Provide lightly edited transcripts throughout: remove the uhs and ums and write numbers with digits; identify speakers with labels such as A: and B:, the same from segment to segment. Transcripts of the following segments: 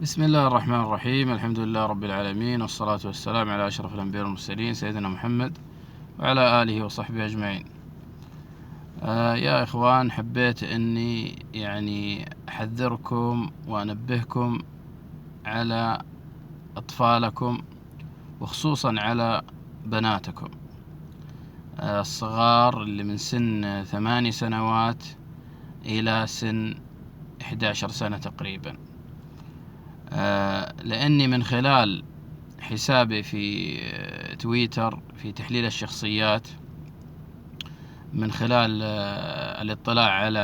A: بسم الله الرحمن الرحيم. الحمد لله رب العالمين، والصلاة والسلام على أشرف الأنبياء والمرسلين سيدنا محمد وعلى آله وصحبه أجمعين. يا إخوان، حبيت أني أحذركم وأنبهكم على أطفالكم، وخصوصا على بناتكم الصغار اللي من سن 8 سنوات إلى سن 11 سنة تقريبا. لأني من خلال حسابي في تويتر في تحليل الشخصيات، من خلال الاطلاع على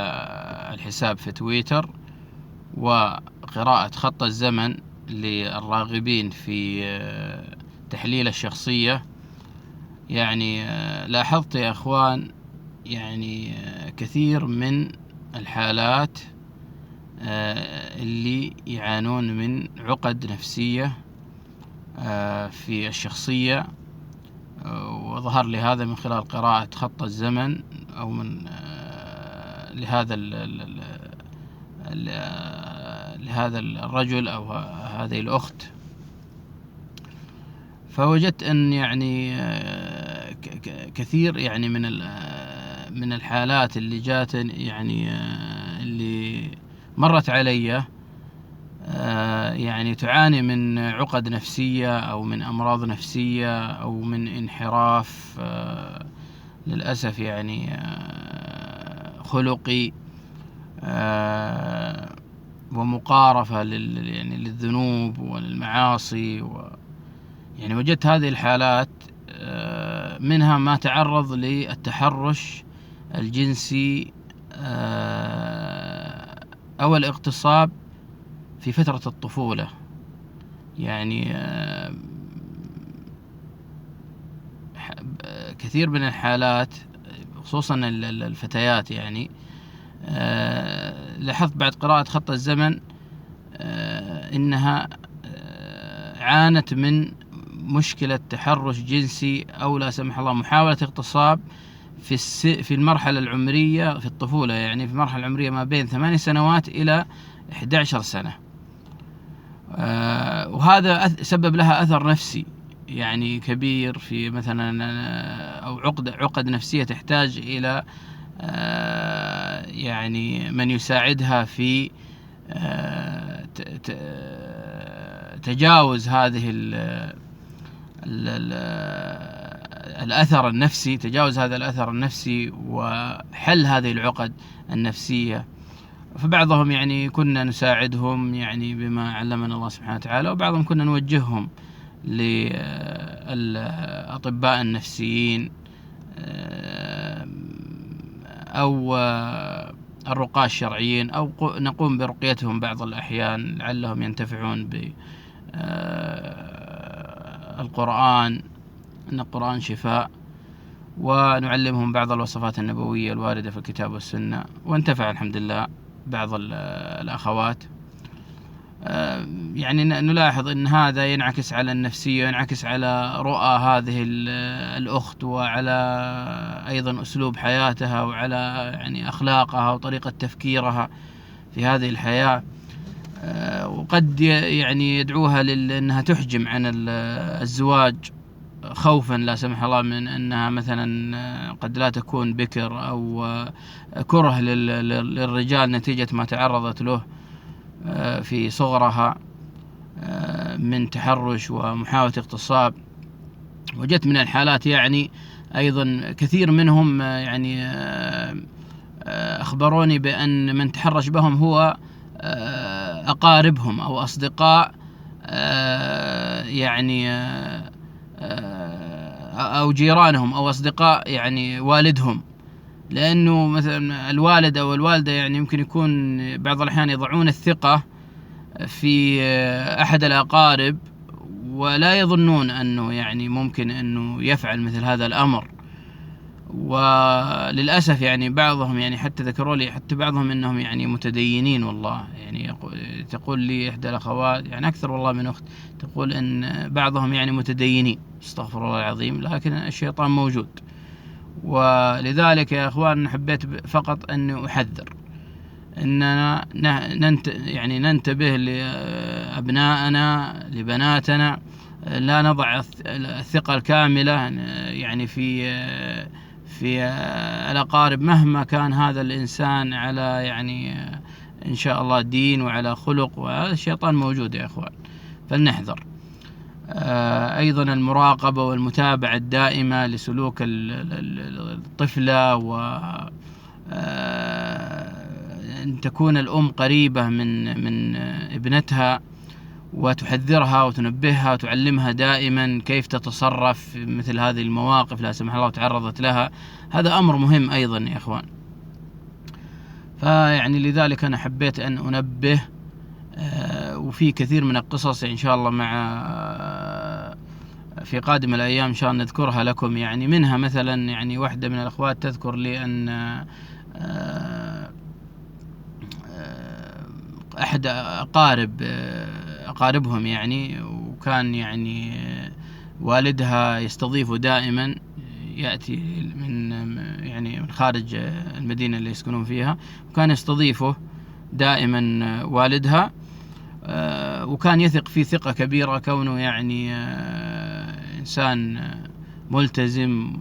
A: الحساب في تويتر وقراءة خط الزمن للراغبين في تحليل الشخصية، لاحظت يا أخوان كثير من الحالات اللي يعانون من عقد نفسية في الشخصية، وظهر لي هذا من خلال قراءة خط الزمن أو من لهذا الرجل أو هذه الأخت. فوجدت أن كثير من الحالات اللي جات اللي مرت علي تعاني من عقد نفسية أو من أمراض نفسية أو من انحراف للأسف خلقي، ومقارفة للذنوب والمعاصي وجدت هذه الحالات منها ما تعرض للتحرش الجنسي أو الاغتصاب في فترة الطفولة. كثير من الحالات خصوصا الفتيات لاحظت بعد قراءة خط الزمن إنها عانت من مشكلة تحرش جنسي أو لا سمح الله محاولة اغتصاب في المرحلة العمرية في الطفولة، في المرحلة العمرية ما بين 8 سنوات إلى 11 سنة. وهذا سبب لها أثر نفسي كبير في مثلا أو عقد نفسية تحتاج إلى من يساعدها في تجاوز هذه الأثر النفسي، تجاوز هذا الأثر النفسي وحل هذه العقد النفسية. فبعضهم كنا نساعدهم بما علمنا الله سبحانه وتعالى، وبعضهم كنا نوجههم للأطباء النفسيين أو الرقاة الشرعيين، أو نقوم برقيتهم بعض الأحيان لعلهم ينتفعون بالقرآن، أن القرآن شفاء، ونعلمهم بعض الوصفات النبوية الواردة في الكتاب والسنة، وانتفع الحمد لله بعض الأخوات. نلاحظ أن هذا ينعكس على النفسية وينعكس على رؤى هذه الأخت، وعلى أيضا أسلوب حياتها، وعلى أخلاقها وطريقة تفكيرها في هذه الحياة. وقد يدعوها لأنها تحجم عن الزواج خوفا لا سمح الله من أنها مثلا قد لا تكون بكر، أو كره للرجال نتيجة ما تعرضت له في صغرها من تحرش ومحاولة اغتصاب. وجدت من الحالات أيضا كثير منهم أخبروني بأن من تحرش بهم هو أقاربهم أو أصدقاء أو جيرانهم أو أصدقاء والدهم، لأنه مثلا الوالد أو الوالدة يمكن يكون بعض الأحيان يضعون الثقة في أحد الأقارب، ولا يظنون أنه ممكن أنه يفعل مثل هذا الأمر. وللأسف بعضهم حتى ذكروا لي حتى بعضهم أنهم متدينين والله. تقول لي إحدى الأخوات أكثر والله من أخت تقول أن بعضهم متدينين، استغفر الله العظيم، لكن الشيطان موجود. ولذلك يا أخوان حبيت فقط أن أحذر أننا يعني ننتبه لأبنائنا لبناتنا، لا نضع الثقة الكاملة يعني في الأقارب مهما كان هذا الإنسان على يعني إن شاء الله دين وعلى خلق، وهذا الشيطان موجود يا إخوان، فلنحذر. أيضا المراقبة والمتابعة الدائمة لسلوك الطفلة، و أن تكون الأم قريبة من ابنتها وتحذرها وتنبهها وتعلمها دائما كيف تتصرف في مثل هذه المواقف لا سمح الله تعرضت لها. هذا أمر مهم أيضا يا إخوان. فيعني لذلك أنا حبيت أن أنبه، وفي كثير من القصص إن شاء الله في قادم الأيام إن شاء الله نذكرها لكم. يعني منها مثلا يعني واحدة من الأخوات تذكر لي أن أحد أقاربهم يعني، وكان يعني والدها يستضيفه دائما، يأتي من خارج المدينة اللي يسكنون فيها، وكان يستضيفه دائما والدها، وكان يثق فيه ثقة كبيرة كونه يعني إنسان ملتزم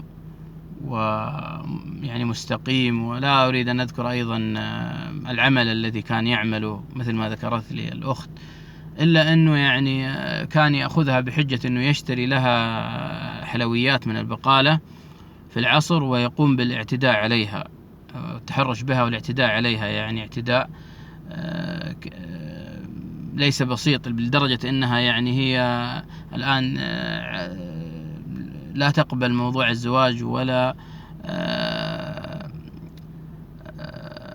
A: ويعني مستقيم. ولا أريد أن أذكر أيضا العمل الذي كان يعمله مثل ما ذكرت لي الأخت، إلا أنه يعني كان يأخذها بحجة أنه يشتري لها حلويات من البقالة في العصر ويقوم بالاعتداء عليها، التحرش بها والاعتداء عليها، يعني اعتداء ليس بسيط، لدرجة أنها يعني هي الآن لا تقبل موضوع الزواج ولا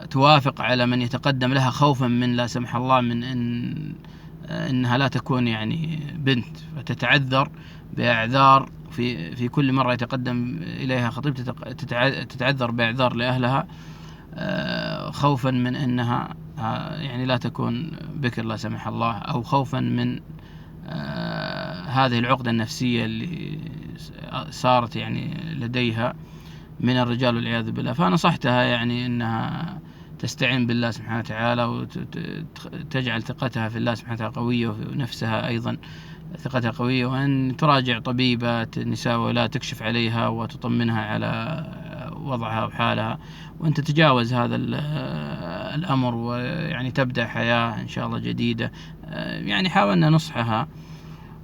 A: توافق على من يتقدم لها، خوفا من لا سمح الله من إنها لا تكون يعني بنت، فتتعذر بأعذار في كل مرة يتقدم إليها خطيب، تتعذر بأعذار لأهلها، خوفا من أنها يعني لا تكون بكر لا سمح الله، أو خوفا من هذه العقدة النفسية اللي صارت يعني لديها من الرجال والعياذ بالله. فنصحتها يعني أنها تستعين بالله سبحانه وتعالى، وتجعل ثقتها في الله سبحانه وتعالى قوية، وفي نفسها أيضا ثقتها قوية، وأن تراجع طبيبة نساء ولا تكشف عليها وتطمنها على وضعها وحالها، وأن تتجاوز هذا الأمر، ويعني تبدأ حياة إن شاء الله جديدة. يعني حاولنا نصحها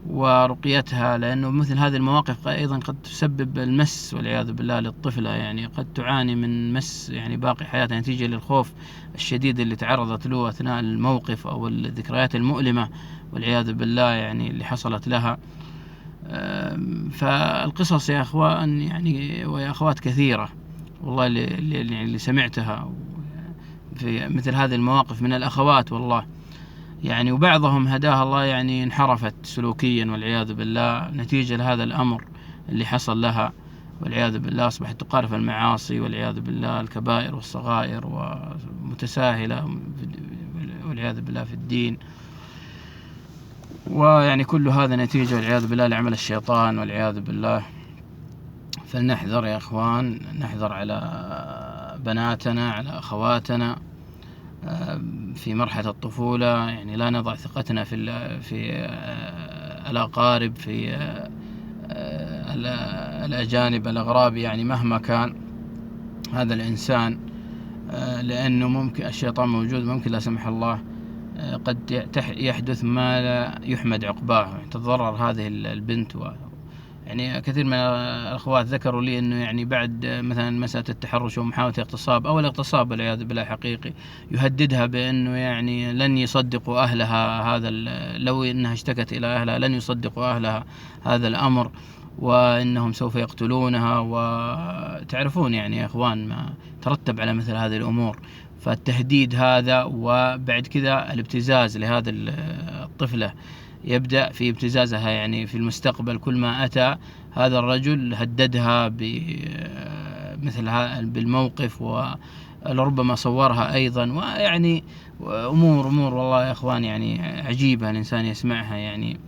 A: ورقيتها، لأنه مثل هذه المواقف أيضا قد تسبب المس والعياذ بالله للطفلة، يعني قد تعاني من مس يعني باقي حياتها نتيجة للخوف الشديد اللي تعرضت له أثناء الموقف، أو الذكريات المؤلمة والعياذ بالله يعني اللي حصلت لها. فالقصص يا أخوان يعني ويا أخوات كثيرة والله اللي سمعتها في مثل هذه المواقف من الأخوات والله يعني، وبعضهم هداها الله يعني انحرفت سلوكيا والعياذ بالله نتيجة لهذا الأمر اللي حصل لها والعياذ بالله، أصبحت تقارف المعاصي والعياذ بالله، الكبائر والصغائر، ومتساهلة والعياذ بالله في الدين، ويعني كل هذا نتيجة والعياذ بالله لعمل الشيطان والعياذ بالله. فلنحذر يا أخوان، نحذر على بناتنا، على أخواتنا في مرحلة الطفولة، يعني لا نضع ثقتنا في الأقارب، في الأجانب الأغراب، يعني مهما كان هذا الإنسان، لأنه ممكن الشيطان موجود، ممكن لا سمح الله قد يحدث ما لا يحمد عقباه، يعني تتضرر هذه البنت. يعني كثير من الأخوات ذكروا لي أنه يعني بعد مثلا مسألة التحرش ومحاولة الاغتصاب أو الاغتصاب والعياذ بالله حقيقي، يهددها بأنه يعني لن يصدقوا أهلها هذا، لو أنها اشتكت إلى أهلها لن يصدقوا أهلها هذا الأمر، وإنهم سوف يقتلونها. وتعرفون يعني يا أخوان ما ترتب على مثل هذه الأمور، فالتهديد هذا، وبعد كذا الابتزاز لهذا الطفلة، يبدأ في ابتزازها يعني في المستقبل، كل ما أتى هذا الرجل هددها بمثل بالموقف، ولربما صورها أيضا، ويعني أمور والله يا أخوان يعني عجيبة الإنسان يسمعها. يعني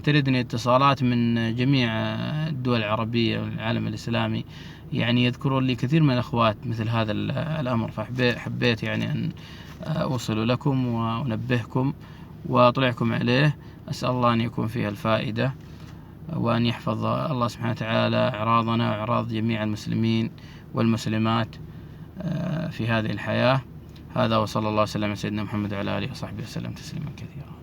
A: تردني اتصالات من جميع الدول العربية والعالم الإسلامي، يعني يذكرون لي كثير من الأخوات مثل هذا الأمر، فحبيت يعني أن أوصل لكم وأنبهكم وأطلعكم عليه. أسأل الله أن يكون فيها الفائدة، وأن يحفظ الله سبحانه وتعالى أعراضنا وأعراض جميع المسلمين والمسلمات في هذه الحياة. هذا، وصلى الله وسلم على سيدنا محمد وعلى آله وصحبه وسلم تسليما كثيرا.